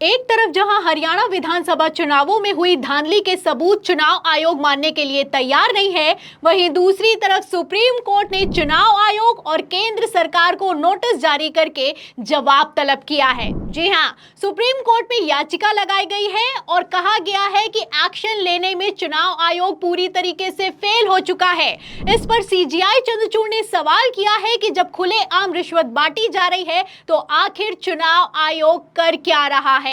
एक तरफ जहां हरियाणा विधानसभा चुनावों में हुई धांधली के सबूत चुनाव आयोग मानने के लिए तैयार नहीं है, वहीं दूसरी तरफ सुप्रीम कोर्ट ने चुनाव आयोग और केंद्र सरकार को नोटिस जारी करके जवाब तलब किया है। जी हां, सुप्रीम कोर्ट में याचिका लगाई गई है और कहा गया है कि एक्शन लेने में चुनाव आयोग पूरी तरीके से फेल हो चुका है। इस पर सीजेआई चंद्रचूड़ ने सवाल किया है कि जब खुलेआम रिश्वत बांटी जा रही है तो आखिर चुनाव आयोग कर क्या रहा है।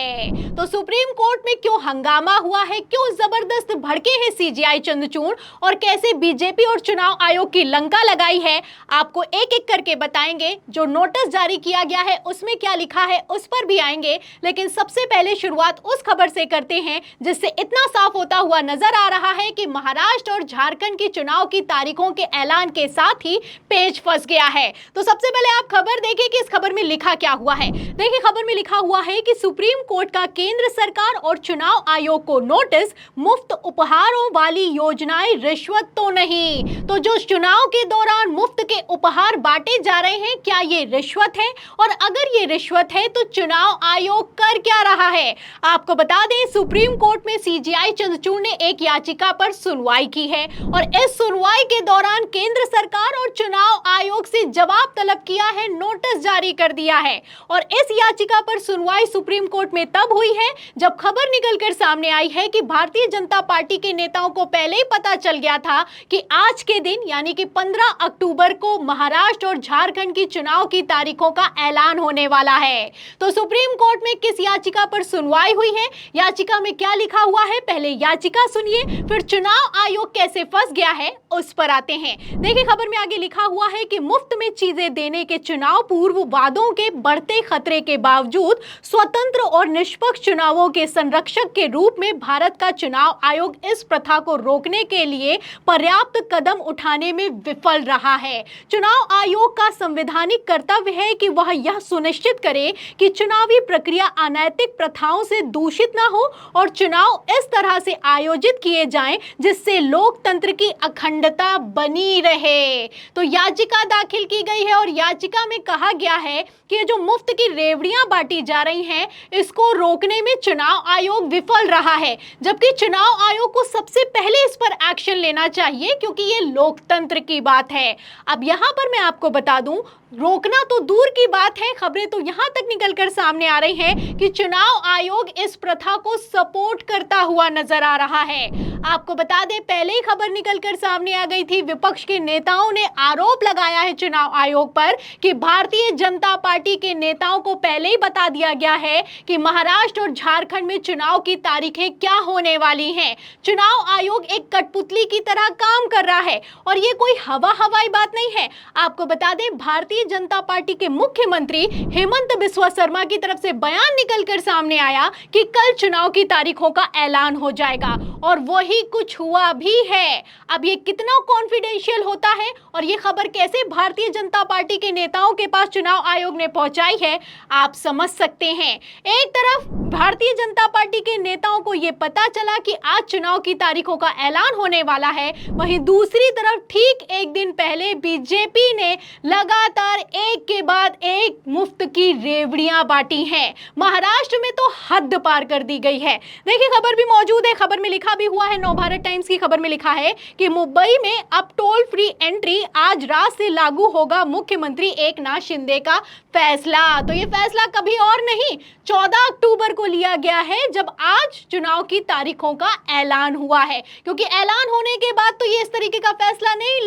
तो सुप्रीम कोर्ट में क्यों हंगामा हुआ है, क्यों जबरदस्त भड़के हैं सीजेआई चंद्रचूड़ और कैसे बीजेपी और चुनाव आयोग की लंका लगाई है, आपको एक एक करके बताएंगे। जो नोटिस जारी किया गया है उसमें क्या लिखा है उस पर भी आएंगे, लेकिन सबसे पहले शुरुआत उस खबर से करते हैं जिससे इतना साफ होता हुआ नजर आ रहा है कि महाराष्ट्र और झारखंड की चुनाव की तारीखों के ऐलान के साथ ही पेच फंस गया है। तो सबसे पहले आप खबर देखिए कि इस खबर में लिखा क्या हुआ है। देखिए, खबर में लिखा हुआ है कि सुप्रीम कोर्ट का केंद्र सरकार और चुनाव आयोग को नोटिस, मुफ्त उपहारों वाली योजनाएं रिश्वत तो नहीं। तो जो चुनाव के दौरान मुफ्त के उपहार बांटे जा रहे हैं, क्या ये रिश्वत है? और अगर ये रिश्वत है तो चुनाव आयोग कर क्या रहा है? आपको बता दें, सुप्रीम कोर्ट में सीजेआई चंद्रचूड़ ने एक याचिका पर सुनवाई की है और इस सुनवाई के दौरान केंद्र सरकार और चुनाव आयोग से जवाब तलब किया है, नोटिस जारी कर दिया है। और इस याचिका पर सुनवाई सुप्रीम कोर्ट में तब हुई है जब खबर निकलकर सामने आई है कि भारतीय जनता पार्टी के नेताओं को पहले ही पता चल गया था कि आज के दिन यानी कि 15 अक्टूबर को महाराष्ट्र और झारखंड की चुनाव की तारीखों का ऐलान होने वाला है। तो सुप्रीम कोर्ट में किस याचिका पर सुनवाई हुई है, याचिका में क्या लिखा हुआ है, पहले याचिका सुनिए, फिर चुनाव आयोग कैसे फंस गया है उस पर आते हैं। देखिए, खबर में आगे लिखा हुआ है कि मुफ्त में चीजें देने के चुनाव पूर्व वादों के बढ़ते खतरे के बावजूद स्वतंत्र और निष्पक्ष चुनावों के संरक्षक के रूप में भारत का चुनाव आयोग इस प्रथा को रोकने के लिए पर्याप्त कदम उठाने में विफल रहा है। चुनाव आयोग का संवैधानिक कर्तव्य है कि वह यह सुनिश्चित करे कि चुनावी प्रक्रिया अनैतिक प्रथाओं से दूषित ना हो और चुनाव इस तरह से आयोजित किए जाएं जिससे लोकतंत्र की अखंडता बनी रहे। तो याचिका दाखिल की गई है और याचिका में कहा गया है कि जो मुफ्त की रेवड़ियां बांटी जा रही हैं, इसको रोकने में चुनाव आयोग विफल रहा है, जबकि चुनाव आयोग को सबसे पहले इस पर एक्शन लेना चाहिए क्योंकि ये लोकतंत्र की बात है। अब यहां पर मैं आपको बता दूं, रोकना तो दूर की बात है, खबरें तो यहां तक निकलकर सामने आ रही हैं कि चुनाव आयोग इस प्रथा को सपोर्ट करता हुआ नजर आ रहा है। आपको बता दें, पहले ही खबर निकलकर सामने आ गई थी, विपक्ष के नेताओं ने आरोप लगाया है चुनाव आयोग पर कि भारतीय जनता पार्टी के नेताओं को पहले ही बता दिया गया है कि महाराष्ट्र और झारखंड में चुनाव की तारीखें क्या होने वाली हैं। चुनाव आयोग एक कठपुतली की तरह काम कर रहा है और ये कोई हवाई बात नहीं है। आपको बता दें, भारतीय जनता पार्टी के मुख्यमंत्री हेमंत बिस्वा शर्मा की तरफ से बयान निकलकर सामने आया कि कल चुनाव की तारीखों का ऐलान हो जाएगा और वही कुछ हुआ भी है। अब ये कितना कॉन्फिडेंशियल होता है और ये खबर कैसे भारतीय जनता पार्टी के नेताओं के पास चुनाव आयोग ने पहुंचाई है, आप समझ सकते हैं। एक तरफ भारतीय जनता पार्टी के नेताओं को यह पता चला कि आज चुनाव की तारीखों का ऐलान होने वाला है, वहीं दूसरी तरफ ठीक एक दिन पहले बीजेपी ने लगातार एक के बाद एक मुफ्त की रेवड़ियां बांटी हैं। महाराष्ट्र में तो हद पार कर दी गई है। देखिए, खबर भी मौजूद है, खबर में लिखा भी हुआ है, नवभारत टाइम्स की खबर में लिखा है कि मुंबई में अब टोल फ्री एंट्री आज रात से लागू होगा, मुख्यमंत्री एकनाथ शिंदे का फैसला। तो ये फैसला कभी और नहीं, 14 अक्टूबर को लिया गया है जब आज चुनाव की तारीखों का ऐलान हुआ है, क्योंकि ऐलान होने के बाद तो ये इस तरीके का फैसला नहीं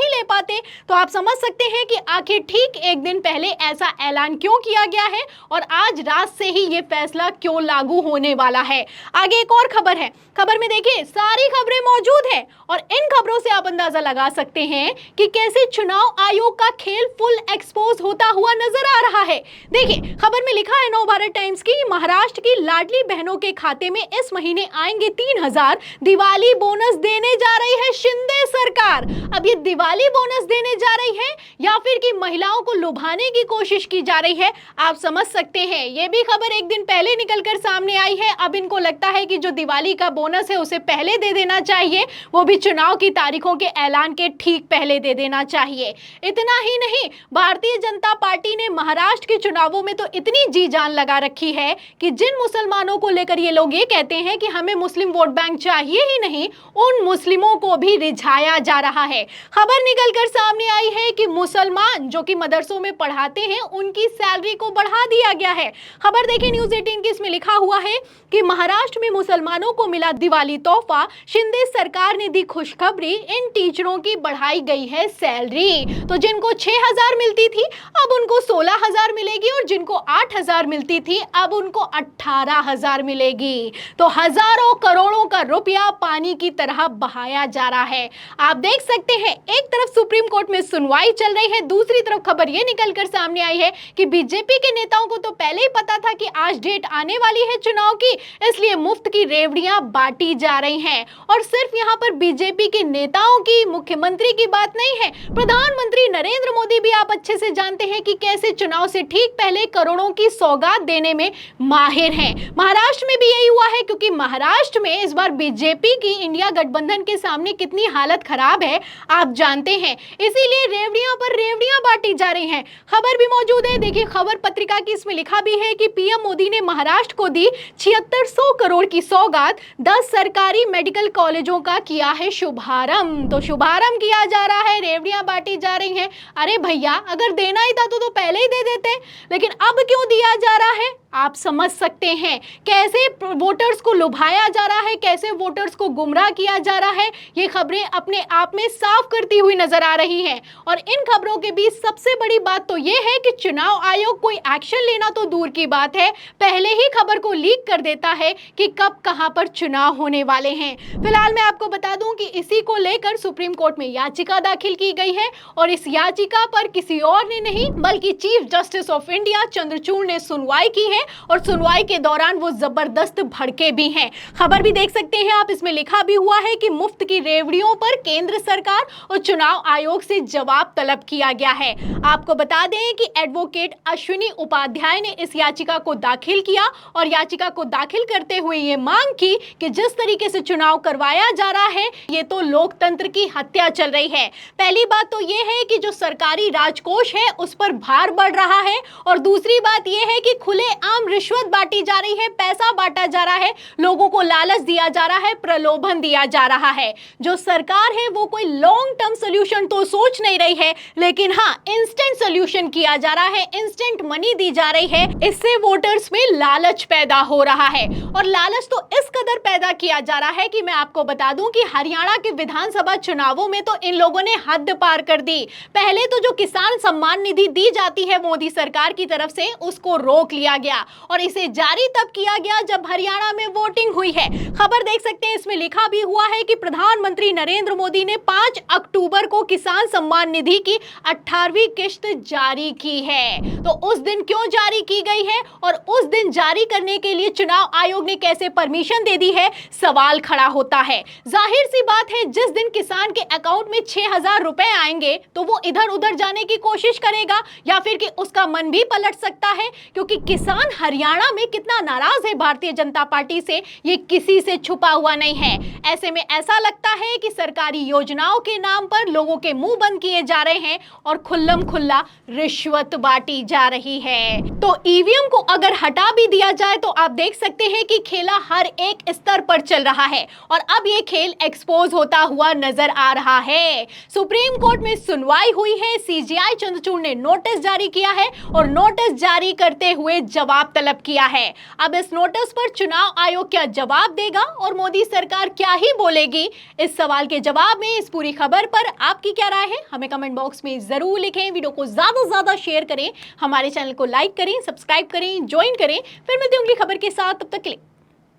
ले पाते। तो आप समझ सकते हैं कि आखिर ठीक एक दिन पहले ऐसा ऐलान क्यों किया गया है और आज रात से ही ये फैसला क्यों लागू होने वाला है। आगे एक और खबर है, खबर में देखिए सारी खबरें मौजूद है और इन खबरों से आप अंदाजा लगा सकते हैं कि कैसे चुनाव आयोग का खेल फुल एक्सपोज होता हुआ नजर आ रहा है। देखिए, खबर में लिखा है नवभारत टाइम्स की, महाराष्ट्र की लाडली बहनों के खाते में इस महीने आएंगे 3000 दिवाली बोनस देने जा रही है शिंदे सरकार। अब ये दिवाली बोनस देने जा रही है या फिर कि महिलाओं को लुभाने की कोशिश की जा रही है, आप समझ सकते हैं। ये भी खबर एक दिन पहले निकलकर सामने आई है। अब इनको लगता है कि जो दिवाली का बोनस है उसे पहले दे देना चाहिए, वो भी चुनाव की तारीखों के ऐलान के ठीक पहले दे देना चाहिए। इतना ही नहीं, भारतीय जनता पार्टी ने महाराष्ट्र के चुनावों में तो इतनी जी जान लगा रखी है कि जिन मुसलमानों को लेकर ये लोग ये कहते हैं कि हमें मुस्लिम वोट बैंक चाहिए ही नहीं, उन मुस्लिमों को भी रिझाया जा रहा है। खबर निकलकर सामने आई है कि मुसलमान जो कि मदरसों में पढ़ाते हैं उनकी सैलरी को बढ़ा दिया गया है। खबर देखिए न्यूज़ 18 की, इसमें लिखा हुआ है कि महाराष्ट्र में मुसलमानों को मिला दिवाली तोहफा, शिंदे सरकार ने दी खुशखबरी, इन टीचरों की बढ़ाई गई है सैलरी। तो जिनको 6,000 मिलती थी अब उनको 16,000 मिलेगी और जिनको 8,000 मिलती थी अब उनको 18,000 मिलेगी। तो हजारों करोड़ों का रुपया पानी की तरह बहाया जा रहा है। आप देख सकते हैं एक तरफ सुप्रीम कोर्ट में सुनवाई चल रही है, दूसरी तरफ खबर यह निकलकर सामने आई है कि बीजेपी के नेताओं को तो पहले ही पता था कि आज डेट आने वाली है चुनाव की, इसलिए मुफ्त की रेवड़ियां बांटी जा रही हैं। और सिर्फ यहां पर बीजेपी के नेताओं की, मुख्यमंत्री की बात नहीं है, प्रधानमंत्री नरेंद्र मोदी भी आप अच्छे से जानते हैं कि कैसे चुनाव से ठीक पहले करोड़ों की सौगात देने में माहिर हैं। महाराष्ट्र में भी यही हुआ है, क्योंकि महाराष्ट्र में इस बार बीजेपी की इंडिया गठबंधन के सामने कितनी हालत खराब है आप जानते हैं, इसीलिए रेवड़ियां पर रेवड़ियां बांटी जा रही हैं। खबर भी मौजूद है, देखिए खबर पत्रिका की, इसमें लिखा भी है कि पीएम मोदी ने महाराष्ट्र को दी 7600 करोड़ की सौगात, 10 सरकारी मेडिकल कॉलेजों का किया है शुभारंभ। तो शुभारंभ किया जा रहा है, रेवड़ियां बांटी जा रही हैं। अरे भैया, अगर देना ही था तो पहले ही दे देते, लेकिन अब क्यों दिया जा रहा है आप समझ सकते हैं। कैसे वोटर्स को लुभाया जा रहा है, कैसे वोटर्स को गुमराह किया जा रहा है, ये खबरें अपने आप में साफ करती हुई नजर आ रही हैं। और इन खबरों के बीच सबसे बड़ी बात तो ये है कि चुनाव आयोग कोई एक्शन लेना तो दूर की बात है, पहले ही खबर को लीक कर देता है कि कब कहां पर चुनाव होने वाले हैं। फिलहाल मैं आपको बता दूं कि इसी को लेकर सुप्रीम कोर्ट में याचिका दाखिल की गई है और इस याचिका पर किसी और ने नहीं बल्कि chief justice of India Chandrachud ने सुनवाई की है और सुनवाई के दौरान वो जबरदस्त भड़के भी हैं। खबर भी देख सकते हैं आप, इसमें लिखा भी हुआ है कि मुफ्त की रेवड़ियों पर केंद्र सरकार और चुनाव आयोग से जवाब तलब किया गया है। आपको बता दें कि एडवोकेट अश्विनी उपाध्याय ने इस याचिका को दाखिल किया और याचिका को दाखिल करते हुए ये मांग की कि जिस तरीके से चुनाव करवाया जा रहा है ये तो लोकतंत्र की हत्या चल रही है। पहली बात तो ये है कि जो सरकारी राजकोष है उस पर भार बढ़ रहा है और दूसरी बात ये है कि खुले आम रिश्वत बांटी जा रही है, पैसा बांटा जा रहा है, लोगों को लालच दिया जा रहा है, प्रलोभन दिया जा रहा है। जो सरकार है वो कोई लॉन्ग टर्म सॉल्यूशन तो सोच नहीं रही है, लेकिन हाँ इंस्टेंट सॉल्यूशन किया जा रहा है, इंस्टेंट मनी दी जा रही है। इससे वोटर्स में लालच पैदा हो रहा है और लालच तो इस कदर पैदा किया जा रहा है कि मैं आपको बता दूं कि हरियाणा के विधानसभा चुनावों में तो इन लोगों ने हद पार कर दी। पहले तो जो किसान सम्मान निधि दी जाती है मोदी सरकार की तरफ से उसको रोक लिया गया और इसे जारी तब किया गया जब हरियाणा में वोटिंग हुई है। खबर देख सकते हैं, इसमें लिखा भी हुआ है कि प्रधानमंत्री नरेंद्र मोदी ने 5 अक्टूबर को किसान सम्मान निधि की 18वीं किश्त जारी की है। तो उस दिन क्यों जारी की गई है और उस दिन जारी करने के लिए चुनाव आयोग ने कैसे परमिशन दे दी है, सवाल खड़ा होता है। जाहिर सी बात है, जिस दिन किसान के अकाउंट में 6,000 रुपए आएंगे तो वो इधर उधर जाने की कोशिश करेगा या फिर कि उसका मन भी पलट सकता है, क्योंकि किसान हरियाणा में कितना नाराज है भारतीय जनता पार्टी से ये किसी से छुपा हुआ नहीं है। ऐसे में ऐसा लगता है कि सरकारी योजनाओं के नाम पर लोगों के मुंह बंद किए जा रहे हैं और खुल्लम खुल्ला रिश्वत बांटी जा रही है। तो ईवीएम को अगर हटा भी दिया जाए तो आप देख सकते हैं कि खेला हर एक स्तर पर चल रहा है और अब ये खेल एक्सपोज होता हुआ नजर आ रहा है। सुप्रीम कोर्ट में सुनवाई हुई है, सीजेआई चंद्रचूड़ ने नोटिस जारी किया है और नोटिस जारी करते हुए जवाब तलब किया है। अब इस नोटिस पर चुनाव आयोग क्या जवाब देगा और मोदी सरकार क्या ही बोलेगी, इस सवाल के जवाब में इस पूरी खबर पर आपकी क्या राय है हमें कमेंट बॉक्स में जरूर लिखें। वीडियो को ज्यादा से ज्यादा शेयर करें, हमारे चैनल को लाइक करें, सब्सक्राइब करें, ज्वाइन करें। फिर मिलते हैं अगली खबर के साथ, तब तक के लिए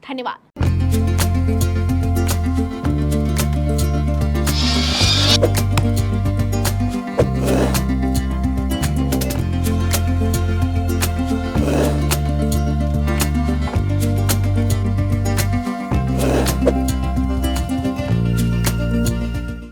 धन्यवाद।